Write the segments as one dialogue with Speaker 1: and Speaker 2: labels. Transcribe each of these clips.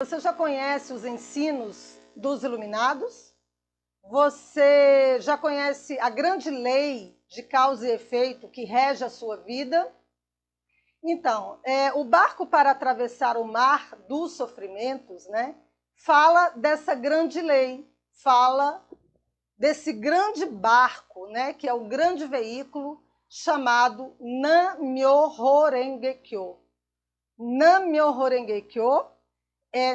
Speaker 1: Você já conhece os ensinos dos iluminados? Você já conhece a grande lei de causa e efeito que rege a sua vida? Então, o barco para atravessar o mar dos sofrimentos, né, fala dessa grande lei, fala desse grande barco, né, que é o grande veículo chamado Nam-myoho Renge Kyo. Nam-myoho Renge Kyo,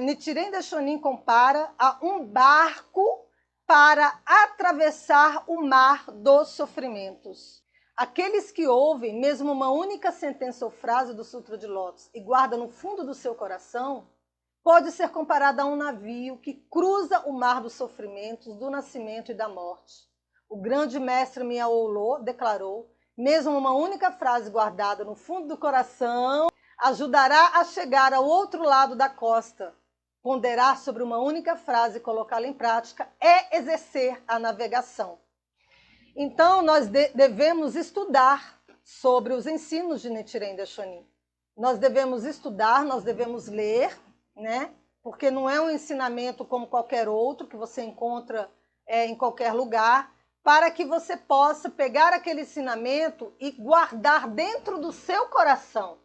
Speaker 1: Nichiren Daishonin compara a um barco para atravessar o mar dos sofrimentos. Aqueles que ouvem mesmo uma única sentença ou frase do Sutra de Lótus e guardam no fundo do seu coração, pode ser comparado a um navio que cruza o mar dos sofrimentos, do nascimento e da morte. O grande mestre Miao Lo declarou, mesmo uma única frase guardada no fundo do coração ajudará a chegar ao outro lado da costa. Ponderar sobre uma única frase e colocá-la em prática é exercer a navegação. Então, nós devemos estudar sobre os ensinos de Nichiren Daishonin. Nós devemos estudar, nós devemos ler, né? Porque não é um ensinamento como qualquer outro que você encontra em qualquer lugar, para que você possa pegar aquele ensinamento e guardar dentro do seu coração.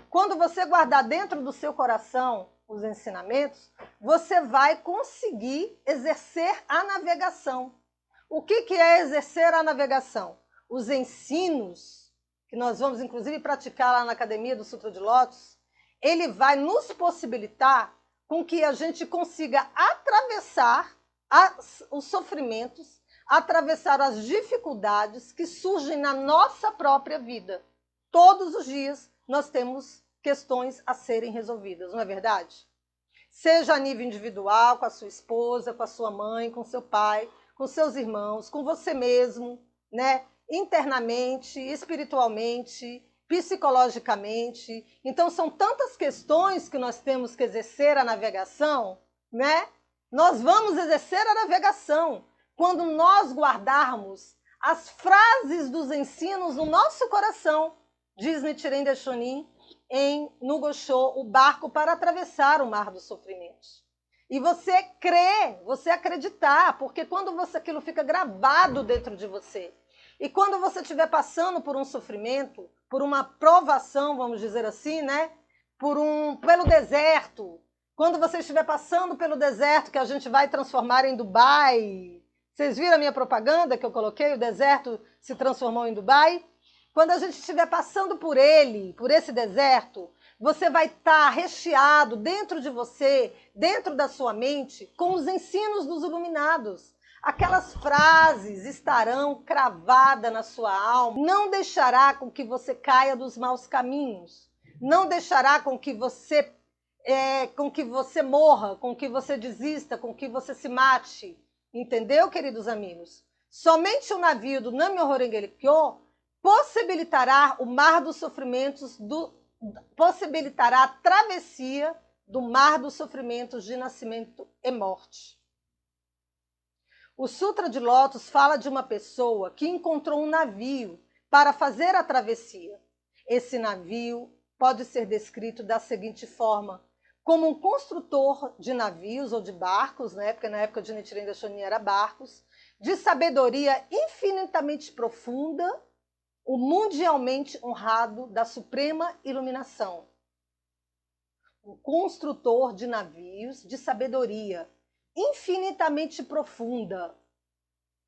Speaker 1: Quando você guardar dentro do seu coração os ensinamentos, você vai conseguir exercer a navegação. O que é exercer a navegação? Os ensinos, que nós vamos inclusive praticar lá na Academia do Sutra de Lótus, ele vai nos possibilitar com que a gente consiga atravessar os sofrimentos, atravessar as dificuldades que surgem na nossa própria vida. Todos os dias nós temos questões a serem resolvidas, não é verdade? Seja a nível individual, com a sua esposa, com a sua mãe, com seu pai, com seus irmãos, com você mesmo, né? Internamente, espiritualmente, psicologicamente. Então, são tantas questões que nós temos que exercer a navegação, né? Nós vamos exercer a navegação quando nós guardarmos as frases dos ensinos no nosso coração, diz Nichiren Daishonin no Gosho, o barco para atravessar o mar dos sofrimentos. E você crer, você acreditar, porque quando aquilo fica gravado dentro de você, e quando você estiver passando por um sofrimento, por uma provação, vamos dizer assim, né? Pelo deserto, quando você estiver passando pelo deserto, que a gente vai transformar em Dubai. Vocês viram a minha propaganda que eu coloquei? O deserto se transformou em Dubai. Quando a gente estiver passando por esse deserto, você vai estar recheado dentro de você, dentro da sua mente, com os ensinos dos iluminados. Aquelas frases estarão cravadas na sua alma. Não deixará com que você caia dos maus caminhos. Não deixará com que você morra, com que você desista, com que você se mate. Entendeu, queridos amigos? Somente o navio do Nam-myoho Renge Kyo possibilitará o mar dos sofrimentos, possibilitará a travessia do mar dos sofrimentos de nascimento e morte. O Sutra de Lótus fala de uma pessoa que encontrou um navio para fazer a travessia. Esse navio pode ser descrito da seguinte forma, como um construtor de navios ou de barcos, né? Porque na época de Nichiren Daishonin era barcos, de sabedoria infinitamente profunda, o mundialmente honrado da suprema iluminação. Um construtor de navios de sabedoria infinitamente profunda,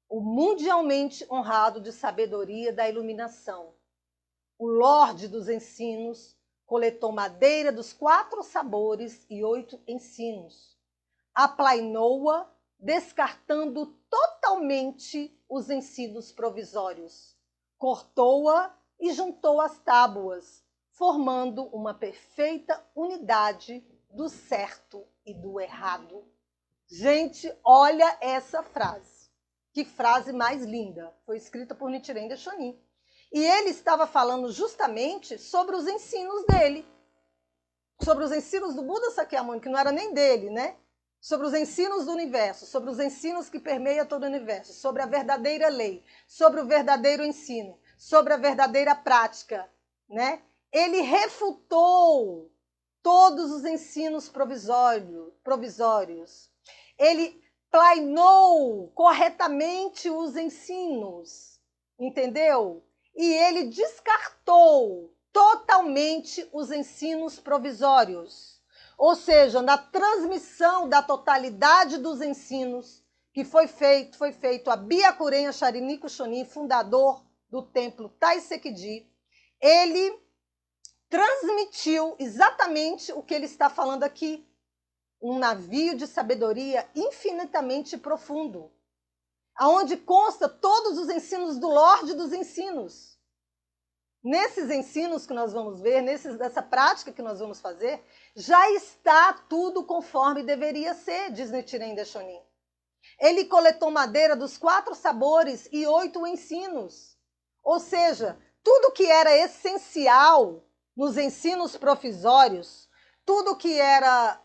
Speaker 1: o mundialmente honrado de sabedoria da iluminação. O Lorde dos ensinos coletou madeira dos 4 sabores e 8 ensinos. Aplainou-a, descartando totalmente os ensinos provisórios. Cortou-a e juntou as tábuas, formando uma perfeita unidade do certo e do errado. Gente, olha essa frase. Que frase mais linda. Foi escrita por Nichiren Daishonin. E ele estava falando justamente sobre os ensinos dele. Sobre os ensinos do Buda Sakyamuni, que não era nem dele, né? Sobre os ensinos do universo, sobre os ensinos que permeiam todo o universo, sobre a verdadeira lei, sobre o verdadeiro ensino, sobre a verdadeira prática, né? Ele refutou todos os ensinos provisórios. Ele planeou corretamente os ensinos, entendeu? E ele descartou totalmente os ensinos provisórios. Ou seja, na transmissão da totalidade dos ensinos que foi feito a Byakuren Charinico Shonin, fundador do templo Taisekiji, ele transmitiu exatamente o que ele está falando aqui. Um navio de sabedoria infinitamente profundo, aonde consta todos os ensinos do Lorde dos ensinos. Nesses ensinos que nós vamos ver, nessa prática que nós vamos fazer, já está tudo conforme deveria ser, diz Nichiren Daishonin. Ele coletou madeira dos 4 sabores e 8 ensinos. Ou seja, tudo que era essencial nos ensinos provisórios, tudo que era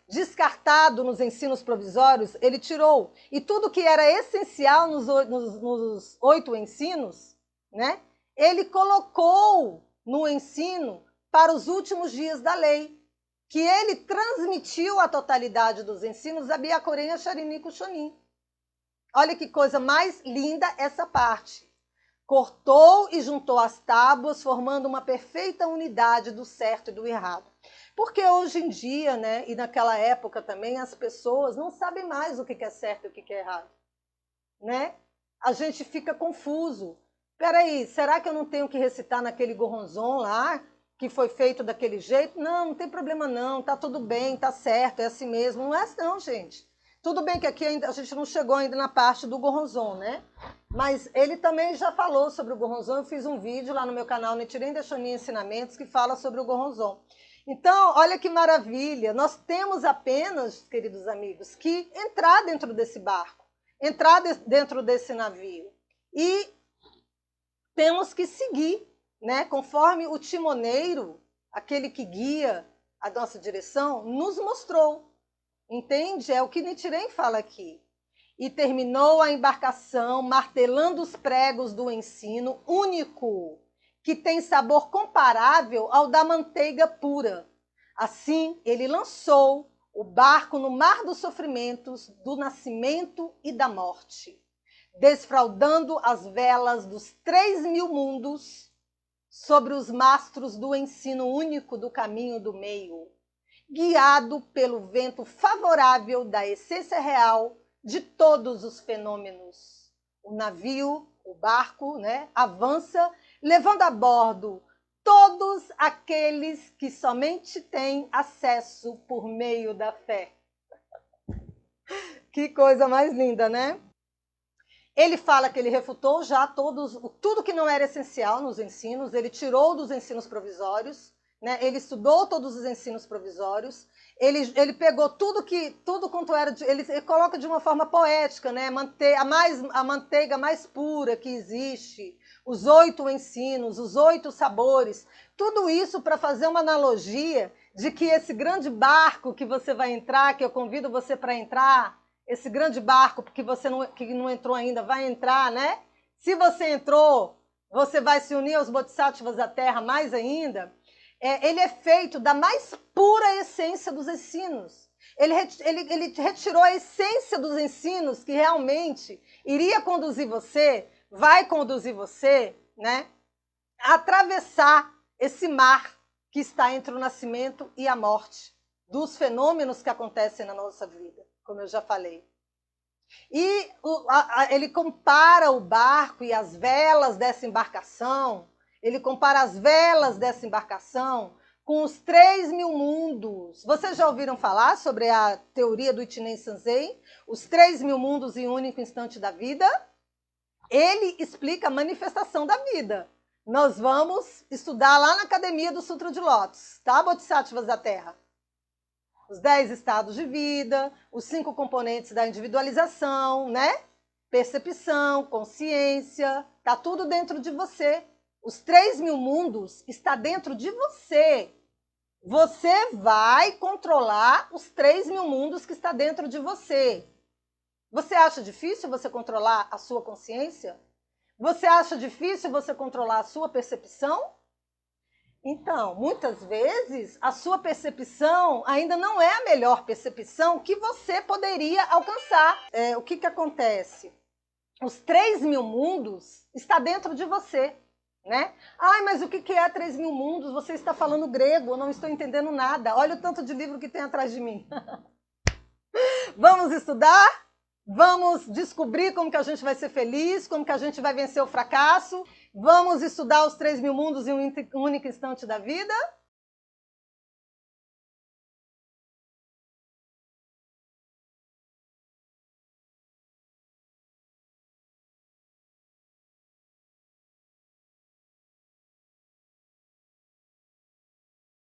Speaker 1: descartado nos ensinos provisórios, ele tirou. E tudo que era essencial nos 8 ensinos, né, ele colocou no ensino para os últimos dias da lei, que ele transmitiu a totalidade dos ensinos a Byakuren Charinico Shonin. Olha que coisa mais linda essa parte. Cortou e juntou as tábuas, formando uma perfeita unidade do certo e do errado. Porque hoje em dia, né, e naquela época também, as pessoas não sabem mais o que é certo e o que é errado. Né? A gente fica confuso. Peraí, será que eu não tenho que recitar naquele Goronzon lá, que foi feito daquele jeito? Não, não tem problema não, tá tudo bem, tá certo, é assim mesmo. Não é assim não, gente. Tudo bem que aqui ainda, a gente não chegou ainda na parte do Goronzon, né? Mas ele também já falou sobre o Goronzon. Eu fiz um vídeo lá no meu canal, Nichiren Daishonin Ensinamentos, que fala sobre o Goronzon. Então, olha que maravilha. Nós temos apenas, queridos amigos, que entrar dentro desse barco, entrar dentro desse navio. E temos que seguir, né? Conforme o timoneiro, aquele que guia a nossa direção, nos mostrou. Entende? É o que Nichiren fala aqui. E terminou a embarcação martelando os pregos do ensino único, que tem sabor comparável ao da manteiga pura. Assim, ele lançou o barco no mar dos sofrimentos, do nascimento e da morte, desfraldando as velas dos 3.000 mundos sobre os mastros do ensino único do caminho do meio, guiado pelo vento favorável da essência real de todos os fenômenos. O navio, o barco, né, avança, levando a bordo todos aqueles que somente têm acesso por meio da fé. Que coisa mais linda, né? Ele fala que ele refutou já tudo que não era essencial nos ensinos, ele tirou dos ensinos provisórios, né? Ele estudou todos os ensinos provisórios, ele pegou tudo quanto era, ele coloca de uma forma poética, né? A manteiga mais pura que existe, os 8 ensinos, os 8 sabores, tudo isso para fazer uma analogia de que esse grande barco que você vai entrar, que eu convido você para entrar, esse grande barco, porque você que não entrou ainda, vai entrar, né? Se você entrou, você vai se unir aos Bodhisattvas da Terra mais ainda. Ele é feito da mais pura essência dos ensinos. Ele retirou a essência dos ensinos que realmente iria conduzir você, vai conduzir você, né, a atravessar esse mar que está entre o nascimento e a morte, dos fenômenos que acontecem na nossa vida, como eu já falei. E ele compara o barco e as velas dessa embarcação, ele compara as velas dessa embarcação com os 3.000 mundos. Vocês já ouviram falar sobre a teoria do Ichinen Sanzei? Os 3.000 mundos em um único instante da vida? Ele explica a manifestação da vida. Nós vamos estudar lá na Academia do Sutra de Lótus, tá, Bodhisattvas da Terra? Os 10 estados de vida, os 5 componentes da individualização, né? Percepção, consciência, tá tudo dentro de você. Os 3.000 mundos está dentro de você. Você vai controlar os 3.000 mundos que está dentro de você. Você acha difícil você controlar a sua consciência? Você acha difícil você controlar a sua percepção? Então, muitas vezes, a sua percepção ainda não é a melhor percepção que você poderia alcançar. O que acontece? Os 3.000 mundos está dentro de você, né? Ai, mas o que é 3.000 mundos? Você está falando grego, eu não estou entendendo nada. Olha o tanto de livro que tem atrás de mim. Vamos estudar? Vamos descobrir como que a gente vai ser feliz, como que a gente vai vencer o fracasso? Vamos estudar os 3.000 mundos em um único instante da vida?